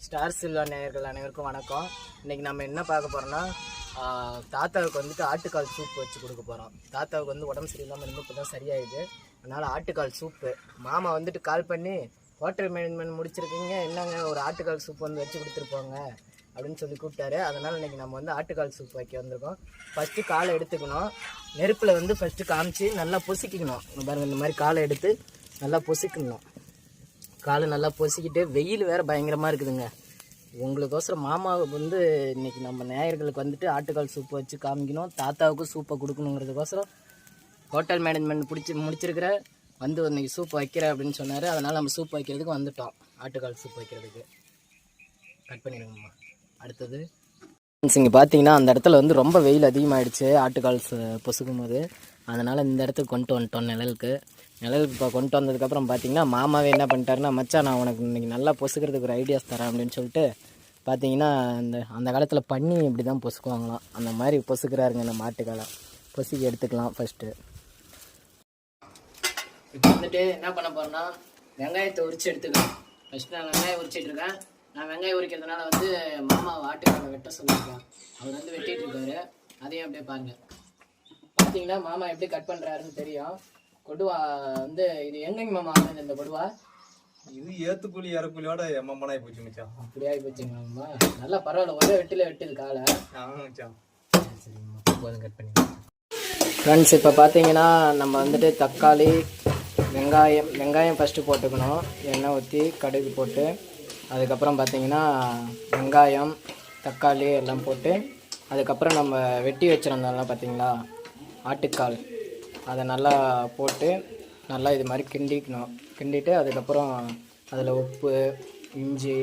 Star Silva நேயர்கள் அனைவருக்கும் வணக்கம். இன்றைக்கி நம்ம என்ன பார்க்க போகிறோம்னா, தாத்தாவுக்கு வந்துட்டு ஆட்டுக்கால் சூப் வச்சு கொடுக்க போகிறோம். தாத்தாவுக்கு வந்து உடம்பு சரியில்லாமல் இருந்து இப்போ தான் சரியாயிடுது. அதனால் ஆட்டுக்கால் சூப்பு மாமா வந்துட்டு கால் பண்ணி ஹோட்டல் மேனேஜ்மெண்ட் முடிச்சிருக்கீங்க, என்னங்க ஒரு ஆட்டுக்கால் சூப் வந்து வச்சு கொடுத்துருப்போங்க அப்படின்னு சொல்லி கூப்பிட்டாரு. அதனால் இன்றைக்கி நம்ம வந்து ஆட்டுக்கால் சூப் வைக்க வந்திருக்கோம். ஃபஸ்ட்டு காலை எடுத்துக்கணும். நெருப்பில் வந்து ஃபஸ்ட்டு காமிச்சு நல்லா பொசிக்கணும். பாருங்கள், இந்த மாதிரி காலை எடுத்து நல்லா பொசிக்கணும். காலை நல்லா பொசிக்கிட்டு, வெயில் வேறு பயங்கரமாக இருக்குதுங்க. உங்களுக்கோசரம் மாமாவுக்கு வந்து இன்றைக்கி நம்ம நேயர்களுக்கு வந்துட்டு ஆட்டுக்கால் சூப்பு வச்சு காமிக்கணும், தாத்தாவுக்கும் சூப்பை கொடுக்கணுங்கிறதுக்கோசரம் ஹோட்டல் மேனேஜ்மெண்ட் முடிச்சிருக்கிற வந்து இன்றைக்கி சூப் வைக்கிறேன் அப்படின்னு சொன்னார். அதனால் நம்ம சூப் வைக்கிறதுக்கு வந்துட்டோம். ஆட்டுக்கால் சூப் வைக்கிறதுக்கு கட் பண்ணிடுங்கம்மா. அடுத்தது இங்கே பார்த்தீங்கன்னா அந்த இடத்துல வந்து ரொம்ப வெயில் அதிகமாகிடுச்சு ஆட்டுக்கால் பொசுக்கும் போது. அதனால் இந்த இடத்துக்கு கொண்டு வந்துட்டோம் நிழலுக்கு. இப்போ கொண்டு வந்ததுக்கப்புறம் பார்த்தீங்கன்னா மாமாவே என்ன பண்ணிட்டாருன்னா, மச்சான் நான் உனக்கு இன்றைக்கி நல்லா பொசுக்கிறதுக்கு ஒரு ஐடியாஸ் தரேன் அப்படின்னு சொல்லிட்டு பார்த்தீங்கன்னா அந்த காலத்தில் பண்ணி இப்படி தான் பொசுக்குவாங்களாம். அந்த மாதிரி பொசுக்கிறாருங்க நம்ம ஆட்டுக்காலை. பொசுக்கி எடுத்துக்கலாம். ஃபஸ்ட்டு இப்போ வந்துட்டு என்ன பண்ண போகிறேன்னா, வெங்காயத்தை உரித்து எடுத்துக்கலாம். ஃபஸ்ட்டு நான் வெங்காயம் உரிச்சிட்ருக்கேன். நான் வெங்காயம் உரிக்கிறதுனால வந்து மாமா ஆட்டுக்காலை வெட்ட சொல்லியிருக்கேன். அவர் வந்து வெட்டிகிட்டு இருக்காரு. அதையும் அப்படியே பாருங்கள். பார்த்தீங்கன்னா மாமா எப்படி கட் பண்ணுறாருன்னு தெரியும். கொடுவா வந்து இது எங்கேங்க மாமா ஆகுது இந்த கொடுவா? இது ஏத்துக்குழி இறக்குழியோட எம்மனாய் போச்சு மச்சான். அப்படி ஆகி போச்சுங்க மாமா. நல்லா பரவாயில்ல, ஒரே வெட்டில வெட்டுது காலை. மச்சான் சரிங்கம்மா, போதும் கட் பண்ணி. ஃப்ரெண்ட்ஸ், இப்போ பார்த்தீங்கன்னா நம்ம வந்துட்டு தக்காளி, வெங்காயம் ஃபஸ்ட்டு போட்டுக்கணும். எண்ணெய் ஊற்றி கடுகு போட்டு, அதுக்கப்புறம் பார்த்தீங்கன்னா வெங்காயம், தக்காளி எல்லாம் போட்டு, அதுக்கப்புறம் நம்ம வெட்டி வச்சுருந்தோம்லாம் பார்த்தீங்களா ஆட்டுக்கால், அதை நல்லா போட்டு நல்லா இது மாதிரி கிண்டிட்டு அதுக்கப்புறம் அதில் உப்பு, இஞ்சி,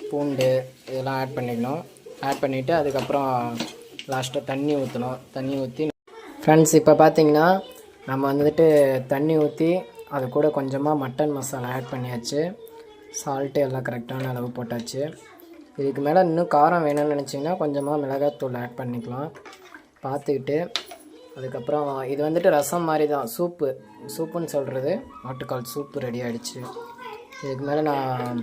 பூண்டு இதெல்லாம் ஆட் பண்ணிக்கணும். ஆட் பண்ணிவிட்டு அதுக்கப்புறம் லாஸ்ட்டாக தண்ணி ஊற்றணும். தண்ணி ஊற்றி ஃப்ரெண்ட்ஸ், இப்போ பார்த்தீங்கன்னா நம்ம வந்துட்டு தண்ணி ஊற்றி அது கூட கொஞ்சமாக மட்டன் மசாலா ஆட் பண்ணியாச்சு. சால்ட்டு எல்லாம் கரெக்டான அளவு போட்டாச்சு. இதுக்கு மேலே இன்னும் காரம் வேணும்னு நினச்சிங்கன்னா கொஞ்சமாக மிளகாய்த்தூள் ஆட் பண்ணிக்கலாம் பார்த்துக்கிட்டு. அதுக்கப்புறம் இது வந்துட்டு ரசம் மாதிரி தான், சூப்புன்னு சொல்கிறது. ஆட்டுக்கால் சூப்பு ரெடி ஆகிடுச்சு. இதுக்கு மேலே நான்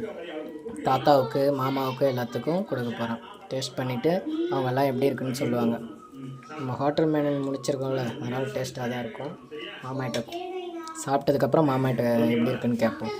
தாத்தாவுக்கு, மாமாவுக்கு எல்லாத்துக்கும் கொடுக்க போகிறேன். டேஸ்ட் பண்ணிவிட்டு அவங்கெல்லாம் எப்படி இருக்குன்னு சொல்லுவாங்க. நம்ம ஹோட்டல் மேனேஜ் முடிச்சிருக்கோம்ல, அதனால் டேஸ்ட்டாக தான் இருக்கும். மாமாகிட்ட சாப்பிட்டதுக்கப்புறம் மாமாகிட்ட எப்படி இருக்குன்னு கேட்போம்.